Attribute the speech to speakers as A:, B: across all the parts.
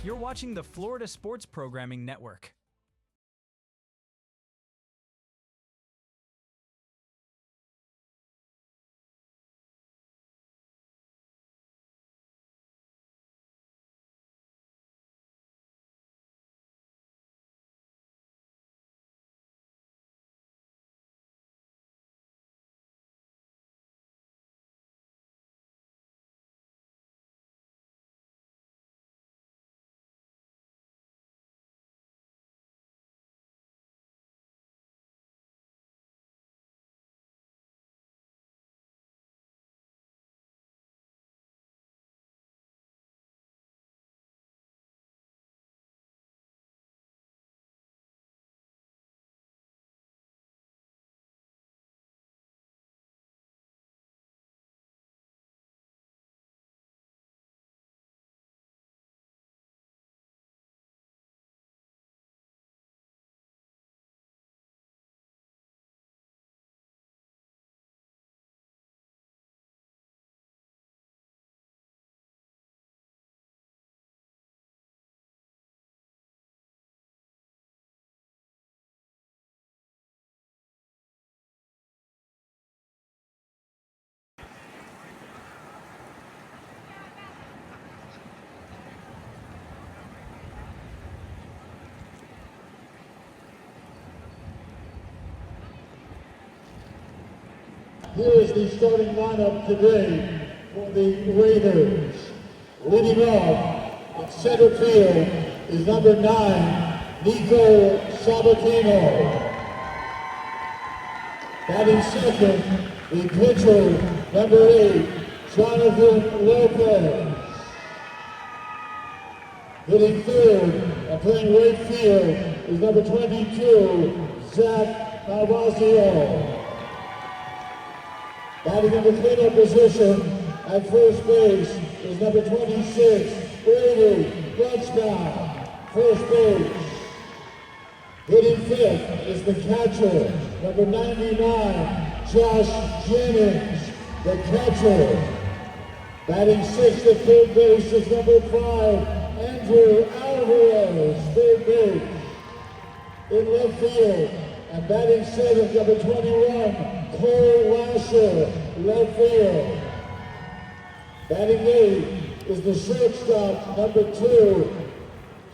A: You're watching the Florida Sports Programming Network.
B: Here's the starting lineup today for the Raiders. Leading off in center field is number 9, Nico Sabatino. Batting second, the pitcher, number 8, Jonathan Lopez. Hitting third and playing right field is number 22, Zach Malvazio. Batting in the cleanup position at first base is number 26, Brady Bloodsbaum, first base. Hitting fifth is the catcher, number 99, Josh Jennings, the catcher. Batting sixth at third base is number 5, Andrew Alvarez, third base. In left field, and batting seventh, number 21, Cole Lasher, left field. Batting eighth is the shortstop, number 2,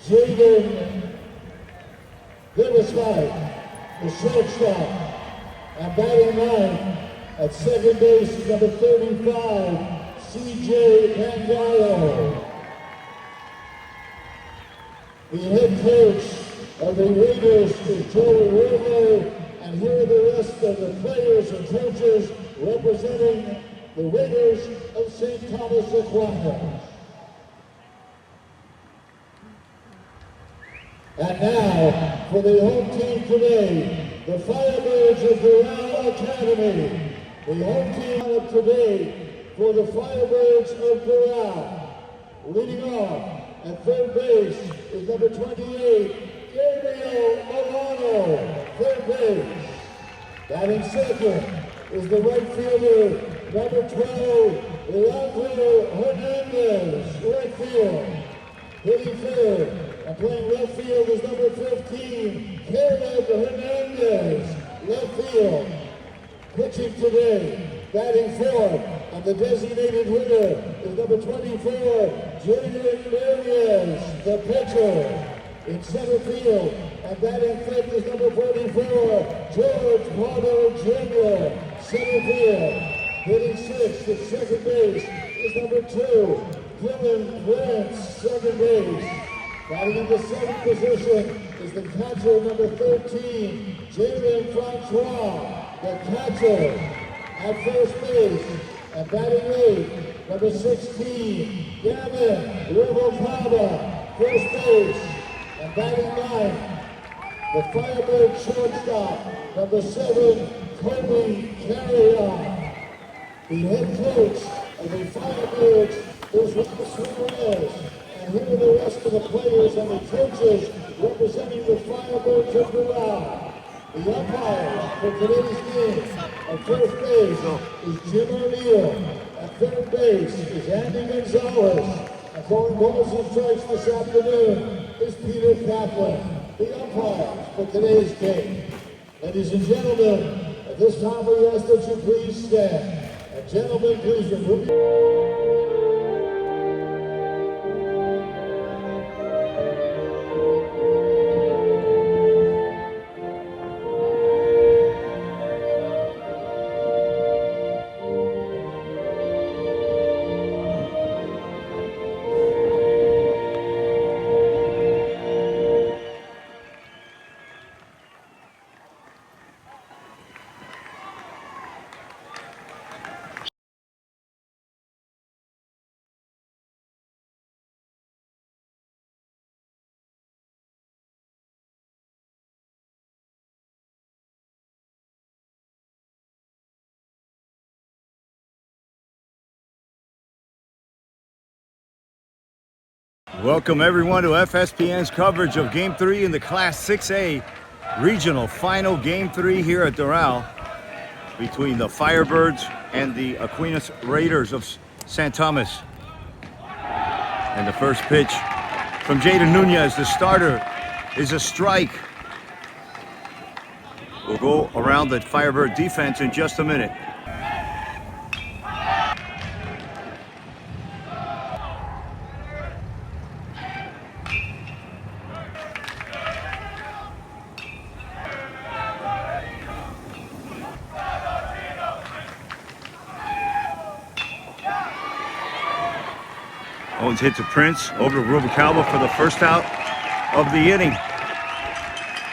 B: Jaden Gilliswhite, the shortstop. And batting ninth at second base is number 35, C.J. Pangallo. The head coach of the Raiders is Joey Romo, and here are the rest of the players and coaches representing the Raiders of St.Thomas Aquinas. And now, for the home team today, the Firebirds of Doral Academy. The home team lineup today for the Firebirds of Doral. Leading off at third base is number 28, Gabriel Milano, third base. Batting second is the right fielder, number 12, Leandro Hernandez, right field. Hitting third and playing left field is number 15, Caleb Hernandez, left field. Pitching today, batting fourth, and the designated hitter is number 24, Jalen Marias, the pitcher. In center field, and batting fifth is number 44, George Potter Jr., center field. Hitting sixth at second base is number 2, Dylan Prince, second base. Batting in the seventh position is the catcher, number 13, Jalen Francois, the catcher. At first base, and batting eighth, number 16, Gavin Rubalcaba, first base. And batting ninth, the Firebird shortstop, number 7, Kobe Carrion. The head coach of the Firebirds is Ross Ramirez. And here are the rest of the players and the coaches representing the Firebirds of Doral. The umpires for today's game at first base is Jim O'Neill. At third base is Andy Gonzalez. Calling balls and strikes this afternoon is Peter Kaplan, the umpires for today's game. Ladies and gentlemen, at this time we ask that you please stand. And gentlemen, please remove
C: Welcome everyone to FSPN's coverage of Game 3 in the Class 6A Regional Final Game 3 here at Doral between the Firebirds and the Aquinas Raiders of St. Thomas. And the first pitch from Jaden Nunez, the starter, is a strike. We'll go around the Firebird defense in just a minute. Owens hits a Prince over to Rubalcaba for the first out of the inning.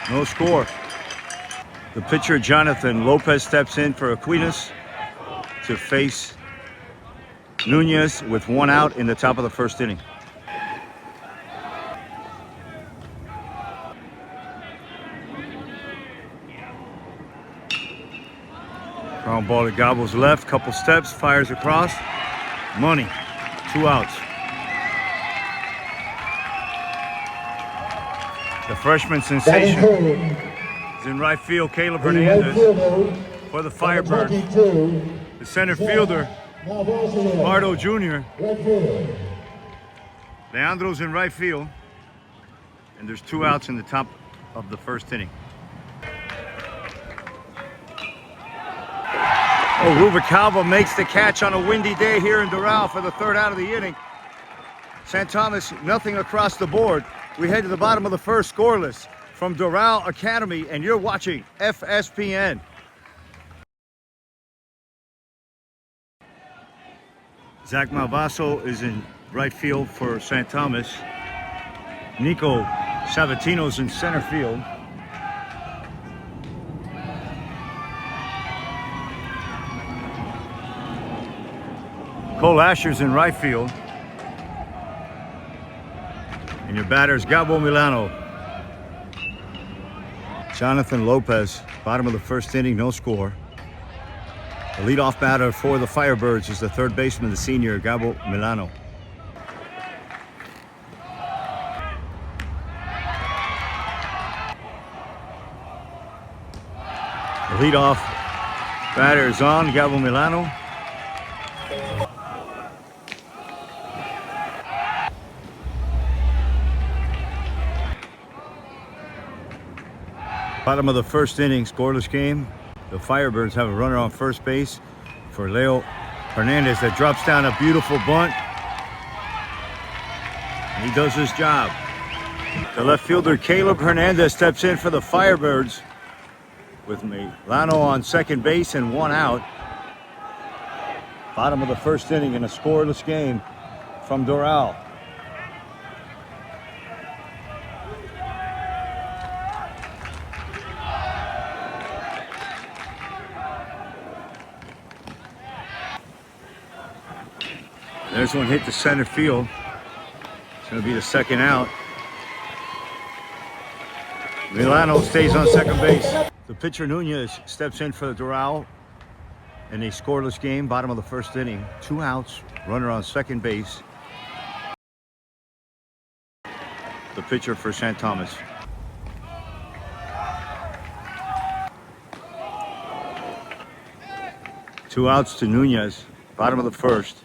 C: No score. The pitcher Jonathan Lopez steps in for Aquinas to face Nunez with one out in the top of the first inning. Ground ball to Gobbles left, couple steps, fires across. Money, 2 outs. The freshman sensation is in right field, Caleb Hernandez for the Firebirds. The center fielder, Pardo Jr. Leandro's in right field, and there's 2 outs in the top of the first inning. Oh, Rubalcaba makes the catch on a windy day here in Doral for the 3rd out of the inning. St. Thomas, nothing across the board. We head to the bottom of the first, scoreless from Doral Academy, and you're watching FSPN. Zach Malvaso is in right field for St. Thomas. Nico Sabatino's in center field. Cole Asher's in right field. And your batter's Gabo Milano. Jonathan Lopez, bottom of the first inning, no score. The leadoff batter for the Firebirds is the 3rd baseman, the senior, Gabo Milano. The leadoff batter is on, Gabo Milano. Bottom of the first inning, scoreless game. The Firebirds have a runner on first base for Leo Hernandez that drops down a beautiful bunt. He does his job. The left fielder Caleb Hernandez steps in for the Firebirds with Milano on second base and 1 out. Bottom of the first inning in a scoreless game from Doral. There's one hit to center field. It's going to be the 2nd out. Milano stays on second base. The pitcher Nunez steps in for the Doral in a scoreless game, bottom of the first inning. 2 outs, runner on second base. The pitcher for St. Thomas. Two outs to Nunez, bottom of the first.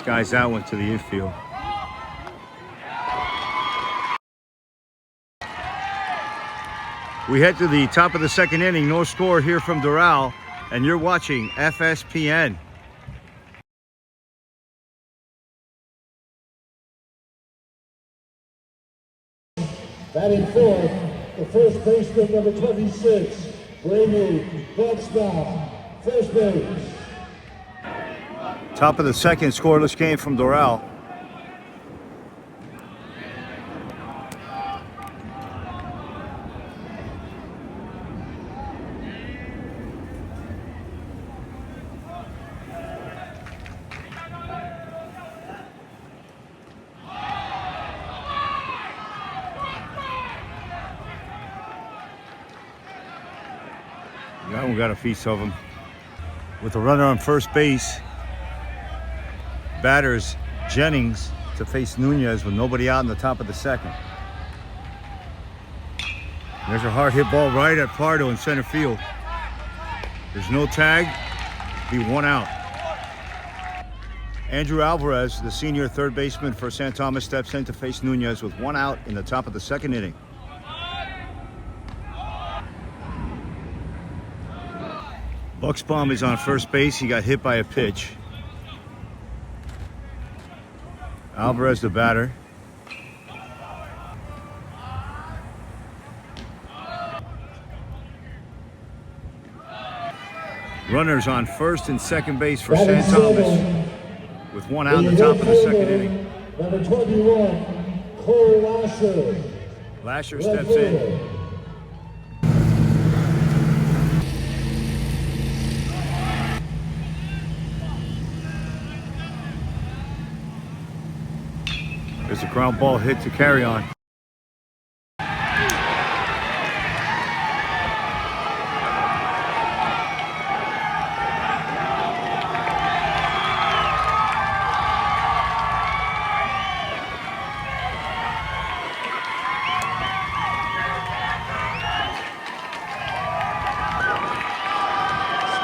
C: skies that one to the infield. We head to the top of the second inning. No score here from Doral, and you're watching FSPN.
B: Batting fourth, the first baseman, number 26, Pregame, backstop, first base.
C: Top of the second, scoreless game from Doral. That one got a piece of him. With a runner on first base, batters Jennings to face Nunez with nobody out in the top of the second. There's a hard hit ball right at Pardo in center field. There's no tag, be one out. Andrew Alvarez, the senior third baseman for St. Thomas, steps in to face Nunez with one out in the top of the second inning. Bucksbaum is on first base. He got hit by a pitch. Alvarez, the batter. Runners on first and second base for St. Thomas with one out in the top of the second inning.
B: Number 21, Cole Lasher.
C: Lasher steps in. There's a ground ball hit to carry on.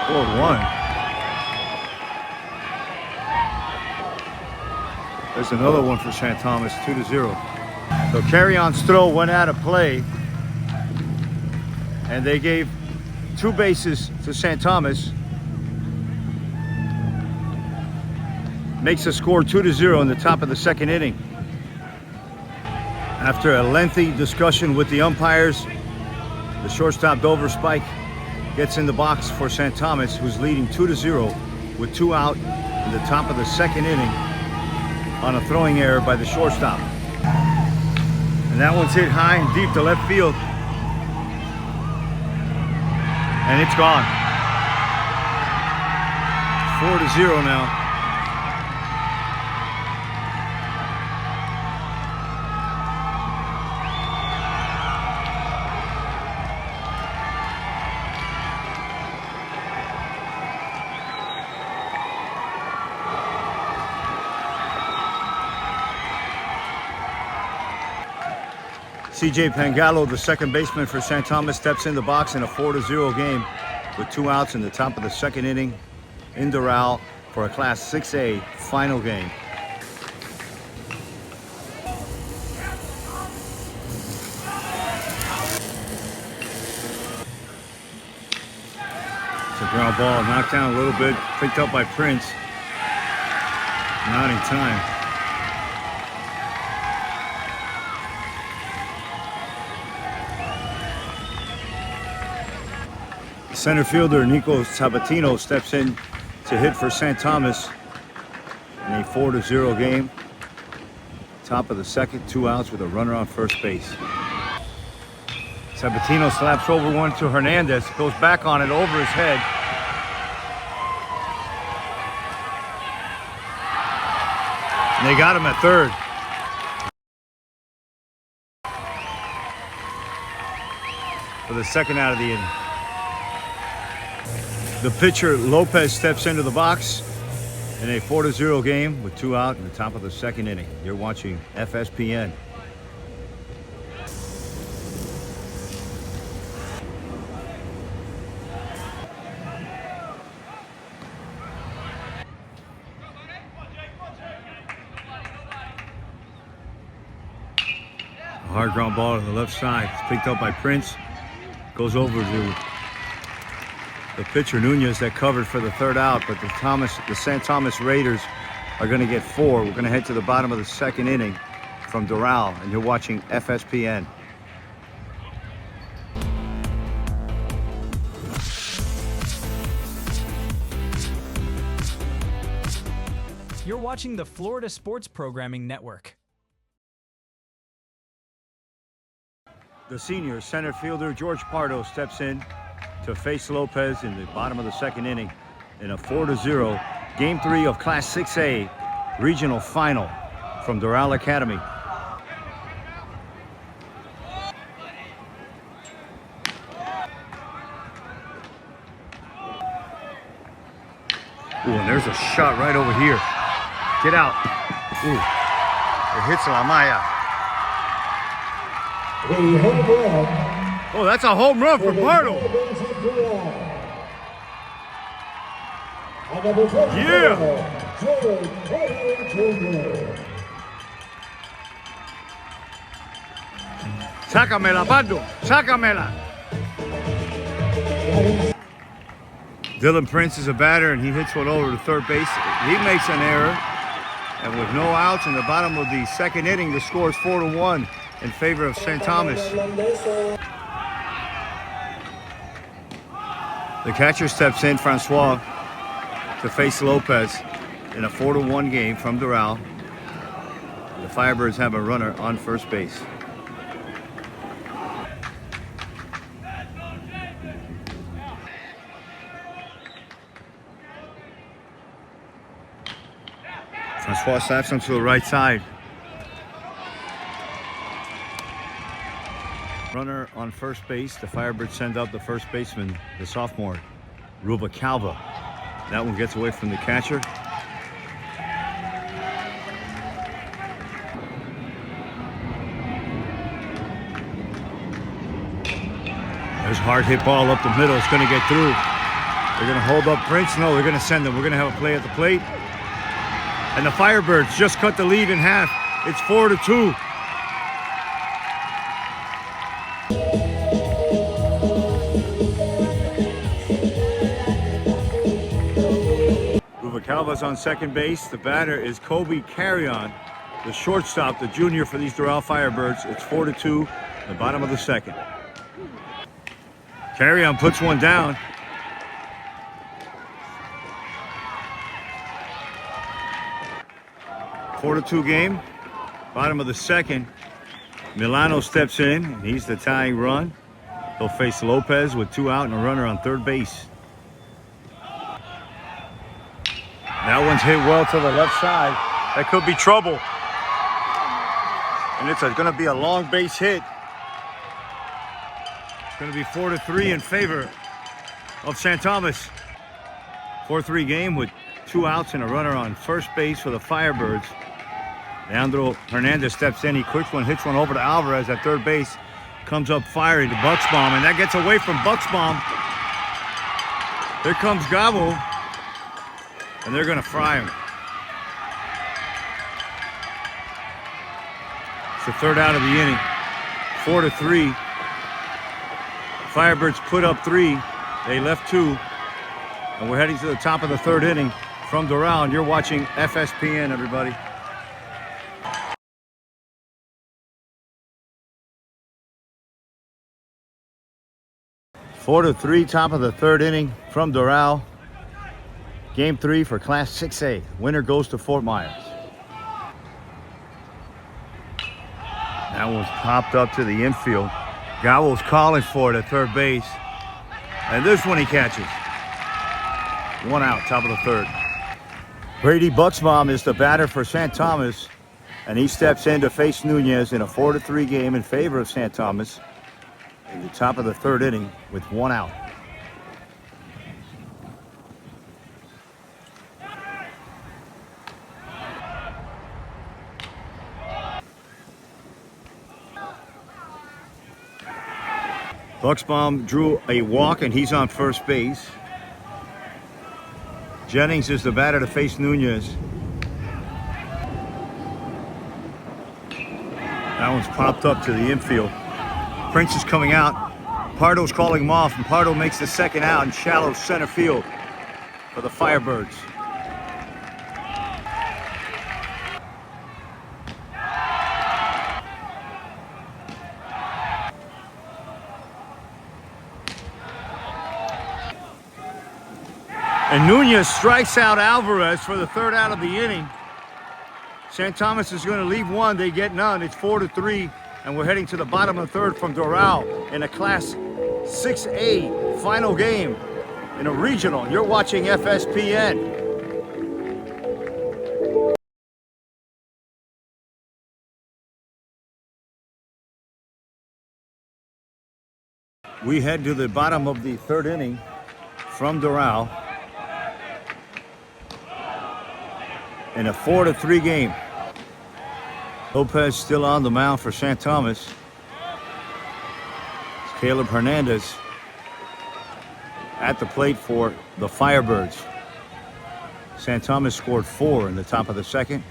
C: Scored one. There's another one for St. Thomas, 2-0. So carry-on throw went out of play, and they gave two bases to St. Thomas. Makes the score 2-0 in the top of the second inning. After a lengthy discussion with the umpires, the shortstop Dover Spike gets in the box for St. Thomas, who's leading 2-0 with two out in the top of the second inning on a throwing error by the shortstop. And that one's hit high and deep to left field. And it's gone. 4-0 now. CJ Pangallo, the second baseman for St. Thomas, steps in the box in a 4-0 game with two outs in the top of the second inning in Doral for a Class 6A final game. It's a ground ball, knocked down a little bit, picked up by Prince. Not in time. Center fielder Nico Sabatino steps in to hit for St. Thomas in a 4-0 game. Top of the second, two outs with a runner on first base. Sabatino slaps over one to Hernandez, goes back on it over his head. And they got him at third. For the second out of the inning. The pitcher, Lopez, steps into the box in a 4-0 game with two out in the top of the second inning. You're watching FSPN. hard ground ball to the left side. It's picked up by Prince. Goes over to the pitcher Nunez that covered for the third out, but the St. Thomas Raiders are going to get 4. We're going to head to the bottom of the second inning from Doral, and you're watching FSPN.
A: You're watching the Florida Sports Programming Network.
C: The senior center fielder George Pardo steps in to face Lopez in the bottom of the second inning in a 4-0 Game 3 of Class 6A Regional Final from Doral Academy. Ooh, and there's a shot right over here. Get out. Ooh, it hits La Maya.
B: The home run.
C: Oh, that's a home run for Pardo. Yeah. Sácamela, Pardo. Sácamela. Dylan Prince is a batter, and he hits one over to third base. He makes an error. And with no outs in the bottom of the second inning, the score is 4-1 in favor of St. Thomas. The catcher steps in, Francois, to face Lopez in a 4-1 game from Doral. The Firebirds have a runner on first base. Francois slaps him to the right side. Runner on first base. The Firebirds send out the first baseman, the sophomore, Ruba Calva. That one gets away from the catcher. There's a hard hit ball up the middle. It's going to get through. They're going to hold up Prince. No, they're going to send him. We're going to have a play at the plate. And the Firebirds just cut the lead in half. It's 4-2. Calva's on second base. The batter is Kobe Carrion, the shortstop, the junior for these Doral Firebirds. It's 4-2, the bottom of the second. Carrion puts one down. Four-2 game, bottom of the second. Milano steps in. He's the tying run. He'll face Lopez with 2 out and a runner on third base. That one's hit well to the left side. That could be trouble. And it's going to be a long base hit. It's going to be 4-3 in favor of St. Thomas. 4-3 game with 2 outs and a runner on first base for the Firebirds. Leandro Hernandez steps in. He quicks one, hits one over to Alvarez at third base. Comes up firing to Bucksbaum, and that gets away from Bucksbaum. Here comes Gabo. And they're going to fry him. It's the third out of the inning. 4-3. Firebirds put up 3. They left 2. And we're heading to the top of the third inning from Doral. And you're watching FSPN, everybody. Four to 3, top of the third inning from Doral. Game 3 for Class 6A. Winner goes to Fort Myers. That one's popped up to the infield. Gowell's calling for it at third base. And this one he catches. 1 out, top of the third. Brady Bucksbaum is the batter for St. Thomas. And he steps in to face Nunez in a 4-3 game in favor of St. Thomas. In the top of the third inning with 1 out. Bucksbaum drew a walk, and he's on first base. Jennings is the batter to face Nunez. That one's popped up to the infield. Prince is coming out. Pardo's calling him off, and Pardo makes the second out in shallow center field for the Firebirds. And Nunez strikes out Alvarez for the third out of the inning. St. Thomas is going to leave one. They get none. It's 4-3, and we're heading to the bottom of the third from Doral in a Class 6A final game in a regional. You're watching FSPN. We head to the bottom of the third inning from Doral in a 4-3 game. Lopez still on the mound for St. Thomas. It's Caleb Hernandez at the plate for the Firebirds. St. Thomas scored 4 in the top of the second.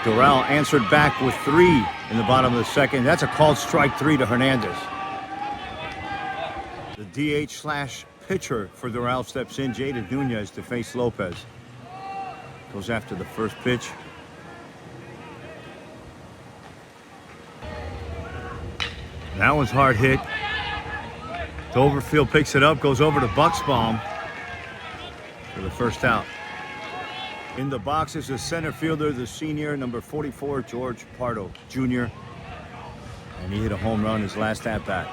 C: Doral answered back with 3 in the bottom of the second. That's a called strike 3 to Hernandez. The DH/pitcher for Doral steps in, Jaded Nunez, to face Lopez. Goes after the first pitch. That one's hard hit. Doverfield picks it up, goes over to Bucksbaum for the first out. In the box is the center fielder, the senior, number 44, George Pardo Jr. And he hit a home run his last at-bat.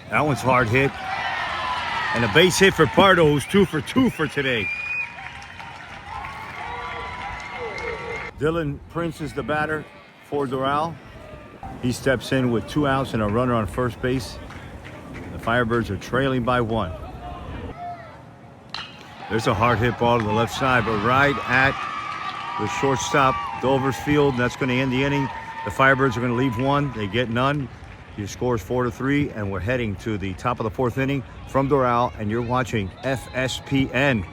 C: That one's hard hit. And a base hit for Pardo, who's 2 for 2 for today. Dylan Prince is the batter for Doral. He steps in with 2 outs and a runner on first base. The Firebirds are trailing by 1. There's a hard hit ball to the left side, but right at the shortstop, Doverfield. That's going to end the inning. The Firebirds are going to leave 1. They get none. Your score is 4-3, and we're heading to the top of the 4th inning from Doral, and you're watching FSPN.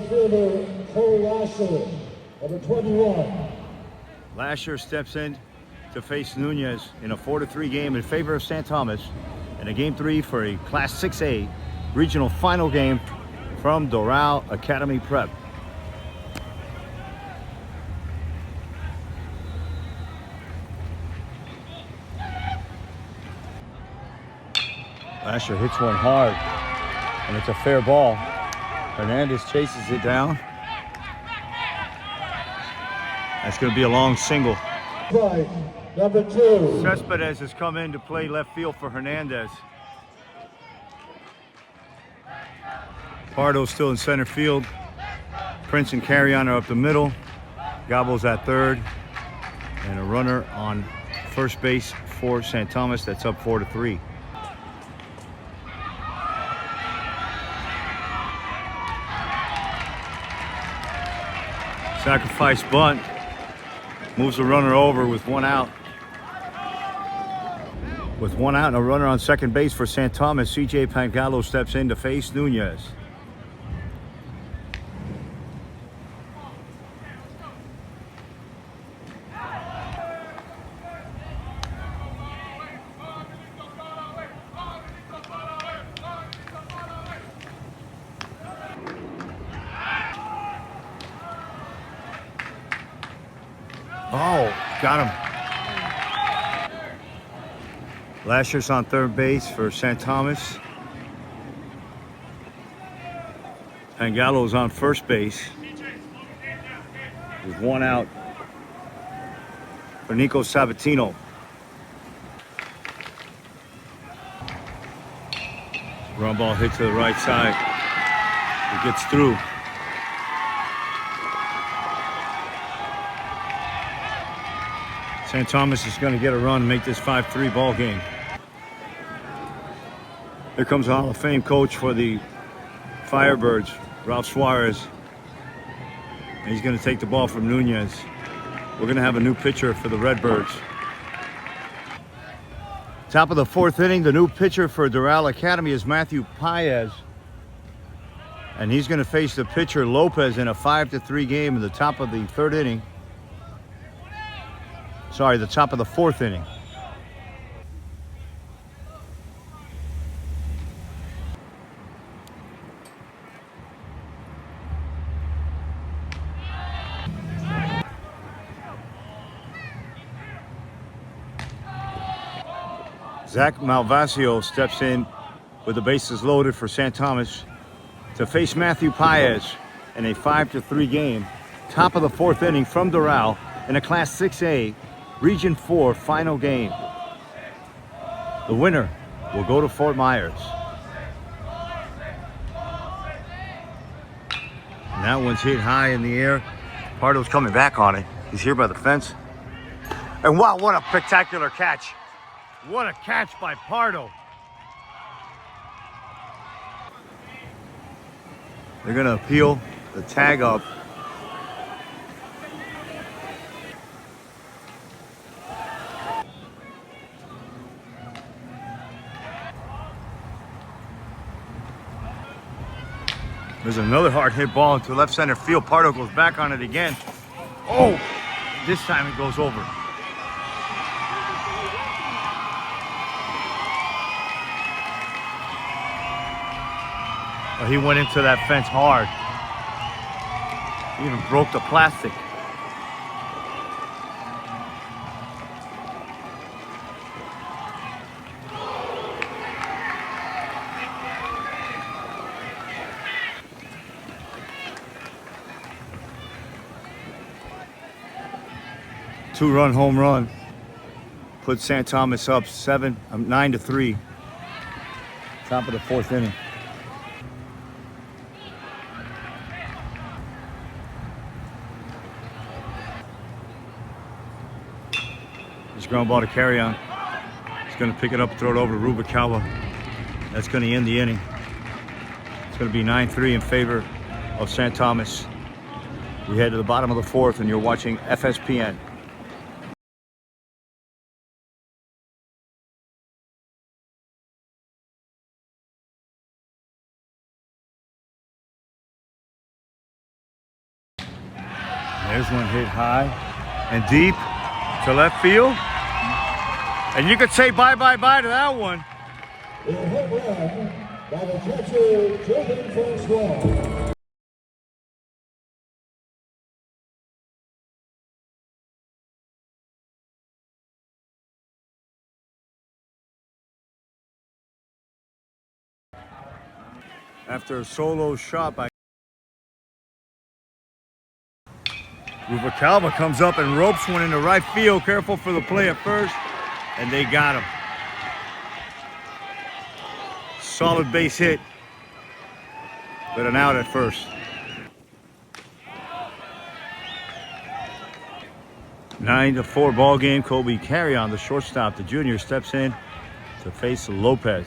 B: Fielder Cole Lasher, number 21.
C: Lasher steps in to face Nunez in a 4-3 game in favor of St. Thomas, and a Game 3 for a Class 6A regional final game from Doral Academy Prep. Lasher hits one hard, and it's a fair ball. Hernandez chases it down. That's going to be a long single.
B: Strike, number 2.
C: Cespedes has come in to play left field for Hernandez. Pardo's still in center field. Prince and Carrion are up the middle. Gobbles at third. And a runner on first base for St. Thomas. That's up 4-3. Sacrifice bunt. Moves the runner over with 1 out. With 1 out and a runner on second base for St. Thomas, CJ Pangallo steps in to face Nunez. Oh, got him. Lasher's on third base for St. Thomas. Pangallo's on first base. With 1 out for Nico Sabatino. Ground ball hit to the right side. It gets through. St. Thomas is going to get a run and make this 5-3 ball game. Here comes the Hall of Fame coach for the Firebirds, Ralph Suarez. And he's going to take the ball from Nunez. We're going to have a new pitcher for the Redbirds. Top of the 4th inning, the new pitcher for Doral Academy is Matthew Paez. And he's going to face the pitcher Lopez in a 5-3 game in the top of the 3rd inning. Sorry, the top of the 4th inning. Zach Malvasio steps in with the bases loaded for St. Thomas to face Matthew Paez in a 5-3 game, top of the 4th inning from Doral in a Class 6A Region 4 final game. The winner will go to Fort Myers. And that one's hit high in the air. Pardo's coming back on it. He's here by the fence. And wow, what a spectacular catch. What a catch by Pardo. They're going to appeal the tag up. There's another hard hit ball into left center field. Pardo goes back on it again. Oh, this time it goes over. He went into that fence hard. He even broke the plastic. Two-run home run. Put St. Thomas up 9-3. Top of the 4th inning. Ground ball to carry on. He's going to pick it up and throw it over to Rubalcaba. That's going to end the inning. It's going to be 9-3 in favor of St. Thomas. We head to the bottom of the 4th, and you're watching FSPN. There's one hit high and deep to left field. And you could say bye-bye-bye to that one.
B: A home run by the catcher, Jordan Francois.
C: After a solo shot by Rubalcaba comes up and ropes one into right field. Careful for the play at first. And they got him. Solid base hit. But an out at first. 9-4 ball game. Kobe Carrion, the shortstop, the junior, steps in to face Lopez.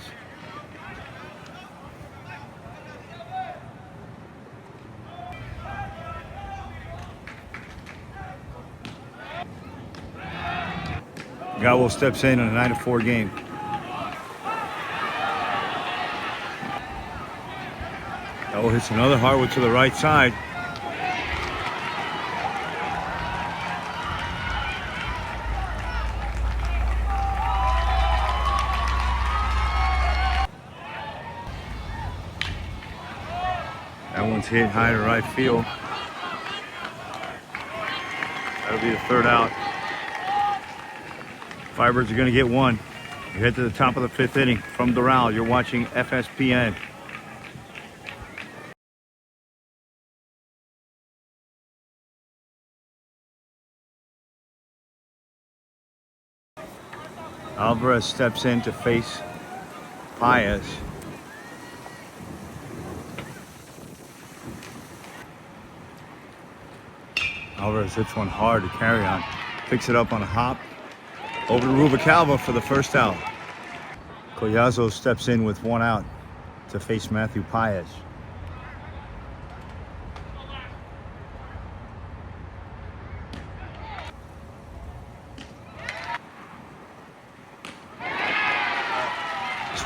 C: Gallo steps in a 9-4 game. Gallo hits another hard one to the right side. That one's hit high to right field. That'll be the 3rd out. Firebirds are going to get one. You head to the top of the 5th inning from Doral. You're watching FSPN. Alvarez steps in to face Paez. Alvarez hits one hard to carry on. Picks it up on a hop. Over to Rubalcaba for the 1st out. Collazo steps in with 1 out to face Matthew Paez.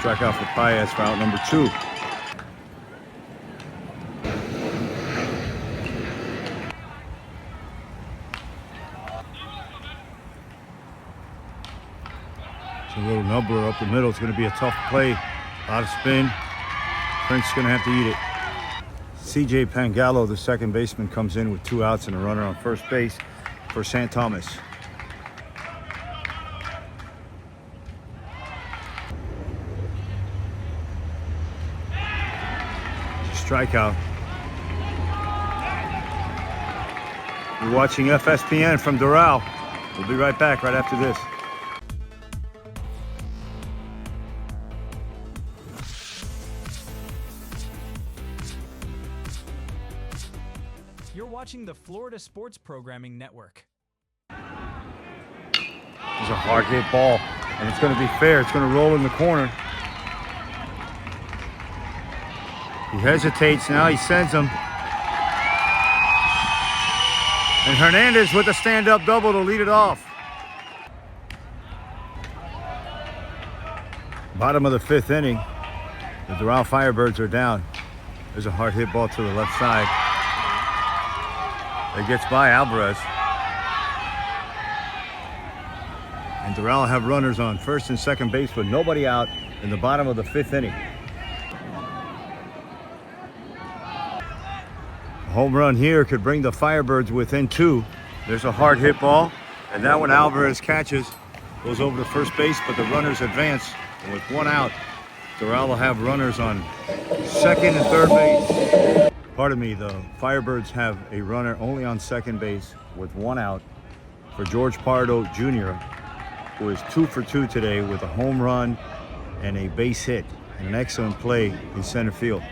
C: Strikeout for Paez for out number 2. It's a little number up the middle. It's going to be a tough play. A lot of spin. Prince is going to have to eat it. C.J. Pangallo, the second baseman, comes in with 2 outs and a runner on first base for St. Thomas. Strikeout. You're watching FSPN from Doral. We'll be right back right after this.
A: You're watching the Florida Sports Programming Network.
C: It's a hard hit ball, and it's going to be fair. It's going to roll in the corner. He hesitates now. He sends him. And Hernandez with a stand-up double to lead it off. Bottom of the 5th inning. The Doral Firebirds are down. There's a hard hit ball to the left side. It gets by Alvarez. And Doral have runners on first and second base with nobody out in the bottom of the 5th inning. A home run here could bring the Firebirds within 2. There's a hard hit ball, and that one Alvarez catches. Goes over to first base, but the runners advance. And with 1 out, Doral will have runners on second and third base. Pardon me, the Firebirds have a runner only on second base with 1 out for George Pardo Jr., who is 2 for 2 today with a home run and a base hit. And an excellent play in center field.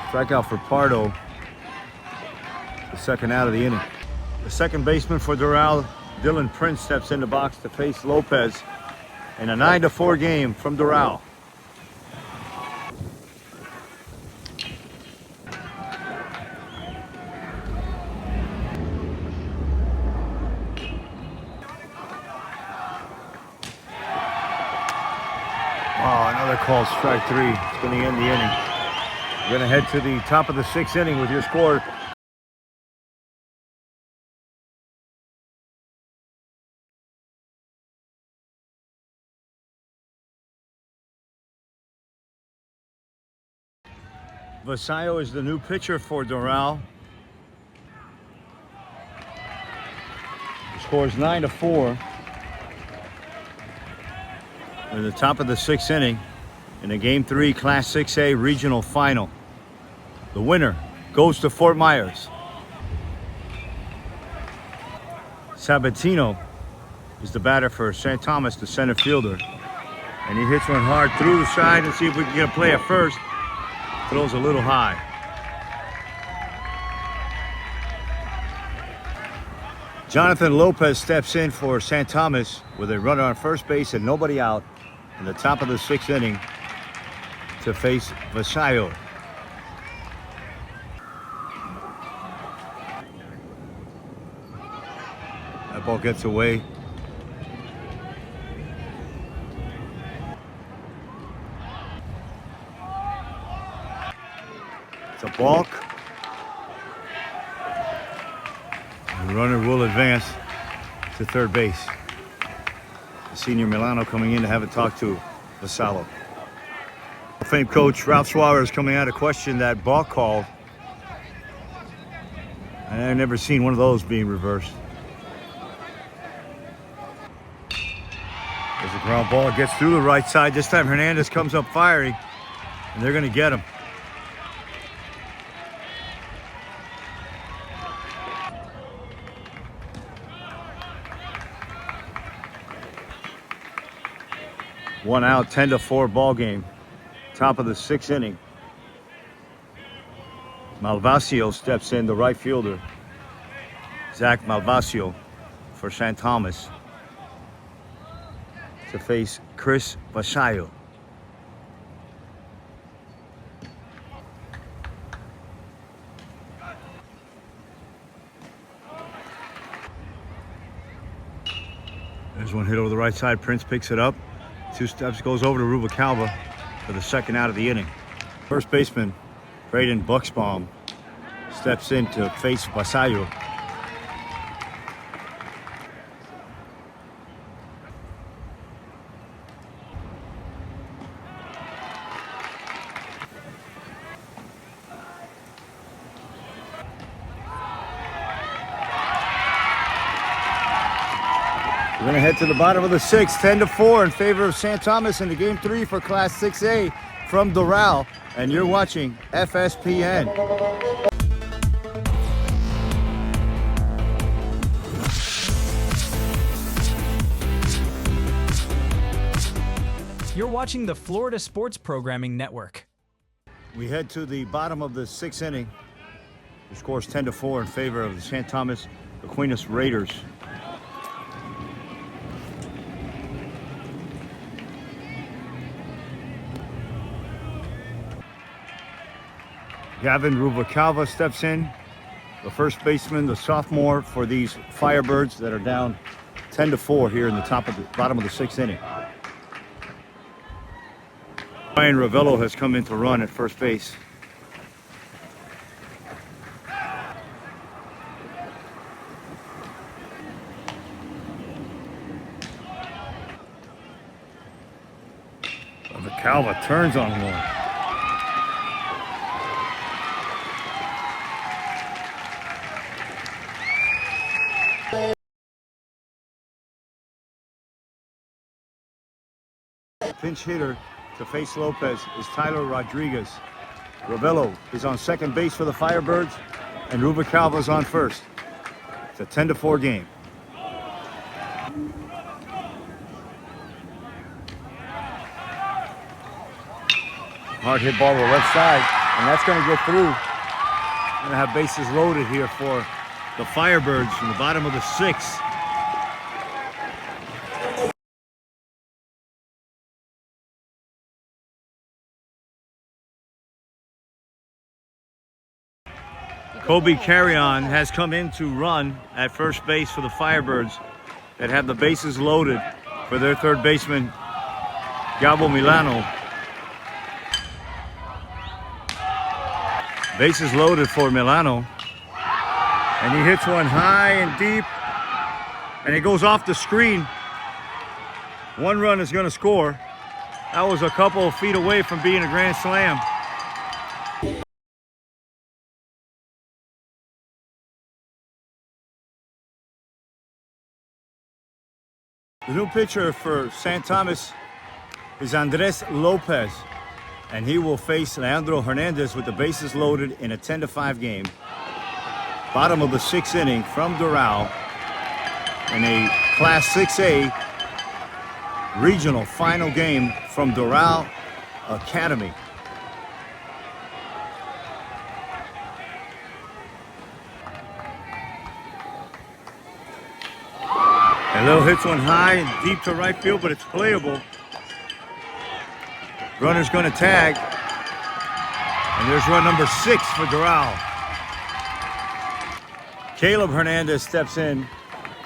C: Strikeout for Pardo, the second out of the inning. The second baseman for Doral, Dylan Prince, steps in the box to face Lopez in a 9-4 game from Doral. Oh, another call, strike 3. It's going to end the inning. We're going to head to the top of the 6th inning with your score. Vasallo is the new pitcher for Doral. The score is 9-4. We're in the top of the 6th inning in the Game 3 Class 6A Regional Final. The winner goes to Fort Myers. Sabatino is the batter for St. Thomas, the center fielder. And he hits one hard through the side and see if we can get a play at first. Throws a little high. Jonathan Lopez steps in for St. Thomas with a runner on first base and nobody out in the top of the 6th inning to face Vasallo. That ball gets away. It's a balk. The runner will advance to third base. The senior Milano coming in to have a talk to Vasallo. Famed coach Ralph Suarez coming out to question that balk call. I've never seen one of those being reversed. There's a ground ball, gets through the right side. This time Hernandez comes up firing, and they're going to get him. One out, 10-4 ball game. Top of the 6th inning. Malvasio steps in, the right fielder. Zach Malvasio for St. Thomas. to face Chris Vasallo. There's one hit over the right side. Prince picks it up. 2 steps, goes over to Rubalcaba for the second out of the inning. First baseman, Braden Buxbaum, steps in to face Vasallo. We're going to head to the bottom of the 6th, 10-4 in favor of St. Thomas in the Game 3 for Class 6A from Doral. And you're watching FSPN.
A: You're watching the Florida Sports Programming Network.
C: We head to the bottom of the 6th inning. The score is 10-4 in favor of the St. Thomas Aquinas Raiders. Gavin Rubalcaba steps in, the first baseman, the sophomore for these Firebirds that are down 10-4 here in the bottom of the 6th inning. Ryan Ravello has come in to run at first base. Rubalcaba turns on one. Pinch hitter to face Lopez is Tyler Rodriguez. Ravello is on second base for the Firebirds, and Rubalcaba is on first. It's a 10-4 game. Hard hit ball to the left side, and that's going to get through. Going to have bases loaded here for the Firebirds from the bottom of the 6th. Kobe Carrion has come in to run at first base for the Firebirds that have the bases loaded for their third baseman, Gabo Milano. Bases loaded for Milano. And he hits one high and deep, and it goes off the screen. 1 run is going to score. That was a couple of feet away from being a grand slam. The new pitcher for St. Thomas is Andres Lopez, and he will face Leandro Hernandez with the bases loaded in a 10-5 game. Bottom of the 6th inning from Doral in a Class 6A regional final game from Doral Academy. Hello hits one high and deep to right field, but it's playable. Runner's going to tag. And there's run number 6 for Doral. Caleb Hernandez steps in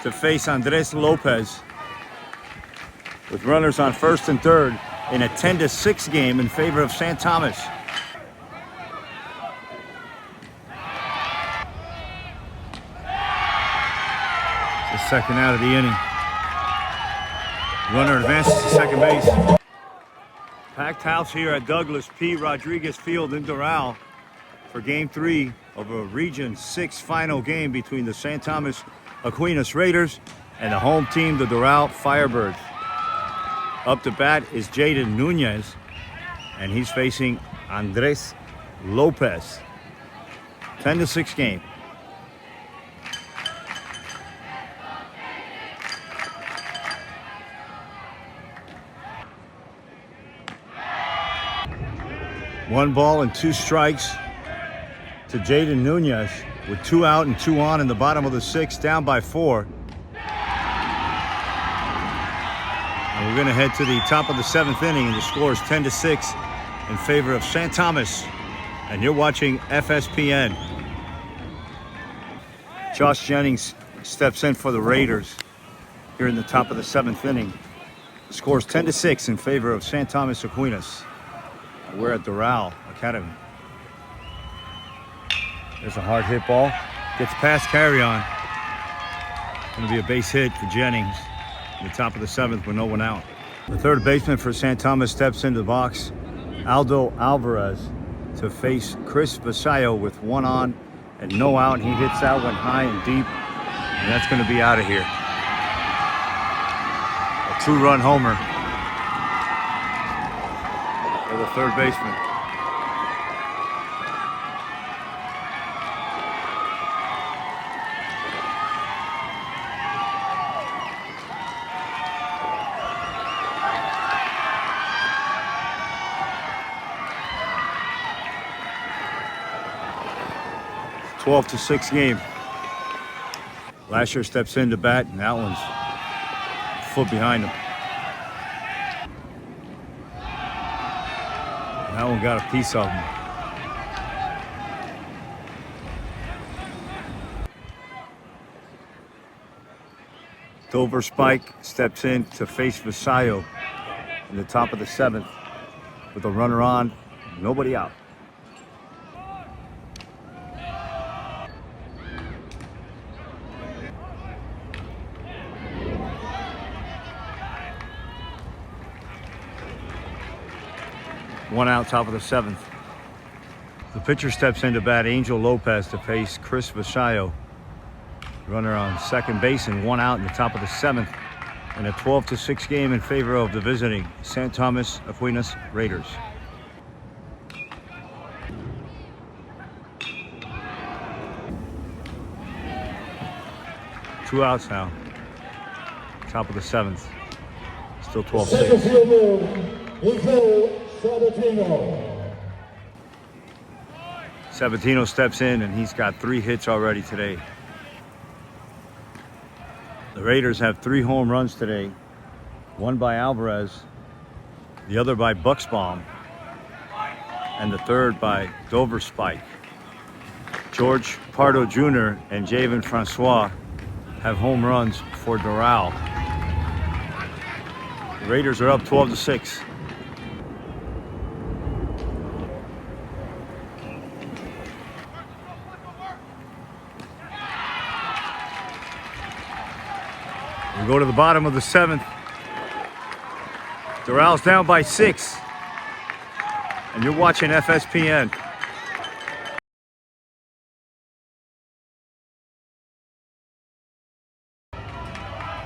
C: to face Andres Lopez with runners on first and third in a 10-6 game in favor of St. Thomas. The second out of the inning. Runner advances to second base. Packed house here at Douglas P. Rodriguez Field in Doral for Game 3 of a Region 6 final game between the St. Thomas Aquinas Raiders and the home team, the Doral Firebirds. Up to bat is Jaden Nunez, and he's facing Andres Lopez. 10-6 game. One ball and 2 strikes to Jaden Nunez with 2 out and 2 on in the bottom of the 6th, down by 4. And We're going to head to the top of the 7th inning, and the score is 10-6 in favor of St. Thomas. And you're watching FSPN. Josh Jennings steps in for the Raiders here in the top of the 7th inning. The score is 10-6 in favor of St. Thomas Aquinas. We're at Doral Academy. There's a hard hit ball. Gets past carry on. Going to be a base hit for Jennings in the top of the 7th with no one out. The third baseman for St. Thomas steps into the box, Aldo Alvarez, to face Chris Vasallo with one on and no out. He hits that one high and deep, and that's going to be out of here. A 2-run homer for the third baseman. It's 12-6 game. Lasher steps in to bat, and that one's a foot behind him. That one got a piece of him. Dover Spike steps in to face Vasallo in the top of the 7th with a runner on, nobody out. One out, top of the 7th. The pitcher steps in to bat, Angel Lopez, to face Chris Vasallo. Runner on second base and one out in the top of the 7th. And a 12-6 game in favor of the visiting St. Thomas Aquinas Raiders. Two outs now. Top of the 7th. Still 12-6. Sabatino steps in, and he's got 3 hits already today. The Raiders have 3 home runs today. One by Alvarez, the other by Buxbaum, and the third by Dover Spike. George Pardo Jr. and Javen Francois have home runs for Doral. The Raiders are up 12-6. We go to the bottom of the 7th. Doral's down by 6. And you're watching FSPN.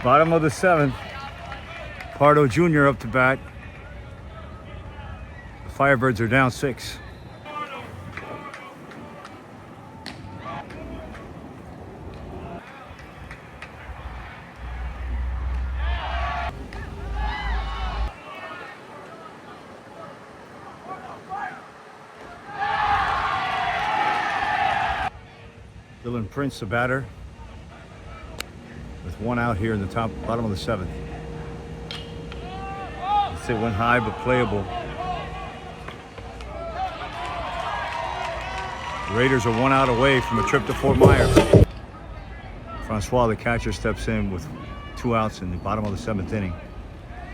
C: Bottom of the 7th. Pardo Jr. up to bat. The Firebirds are down 6. Dylan Prince, the batter, with one out here in the bottom of the 7th. It went high but playable. The Raiders are one out away from a trip to Fort Myers. Francois, the catcher, steps in with 2 outs in the bottom of the 7th inning.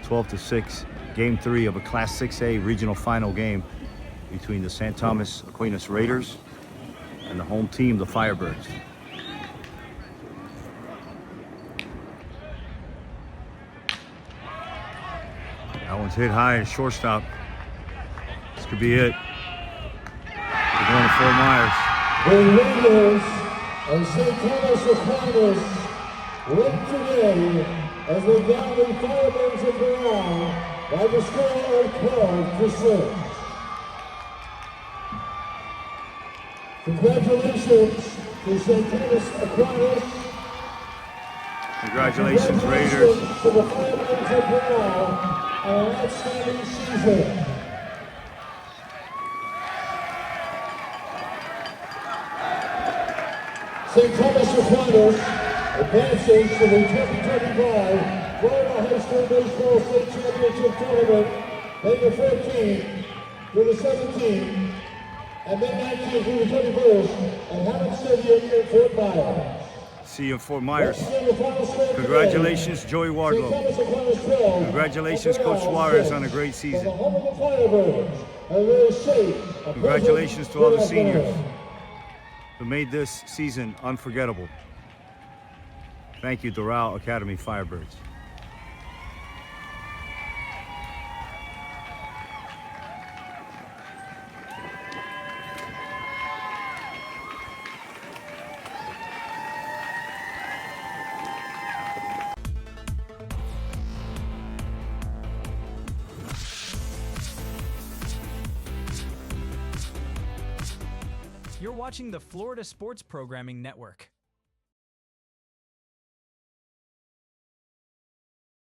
C: 12-6, Game 3 of a Class 6A regional final game between the St. Thomas Aquinas Raiders and the home team, the Firebirds. That one's hit high at shortstop. This could be it. We're going to Fort Myers.
B: The Raiders and St. Thomas Aquinas win today as they down the Firebirds of Doral by the score of 12-6. Congratulations to St. Thomas Aquinas.
C: Congratulations, Raiders.
B: To the Firebirds of Doral on an outstanding season. St. Thomas Aquinas advances to the 2025 Florida High School Baseball State Championship Tournament, May the 14th through the 17th, and May 19th through the 21st at Hammond Stadium in Fort Myers.
C: See you in Fort Myers.
B: Let's begin the final score
C: Congratulations, Joey
B: today.
C: Wardlow.
B: St. Thomas Aquinas 12.
C: Congratulations,
B: and
C: Coach
B: Doral
C: Suarez,
B: 6.
C: on a great
B: For
C: season.
B: the home of the Firebirds, a very safe, a
C: Congratulations to all the
B: pleasant
C: seniors
B: afternoon.
C: who made this season unforgettable. Thank you, Doral Academy Firebirds.
A: You're watching the Florida Sports Programming Network.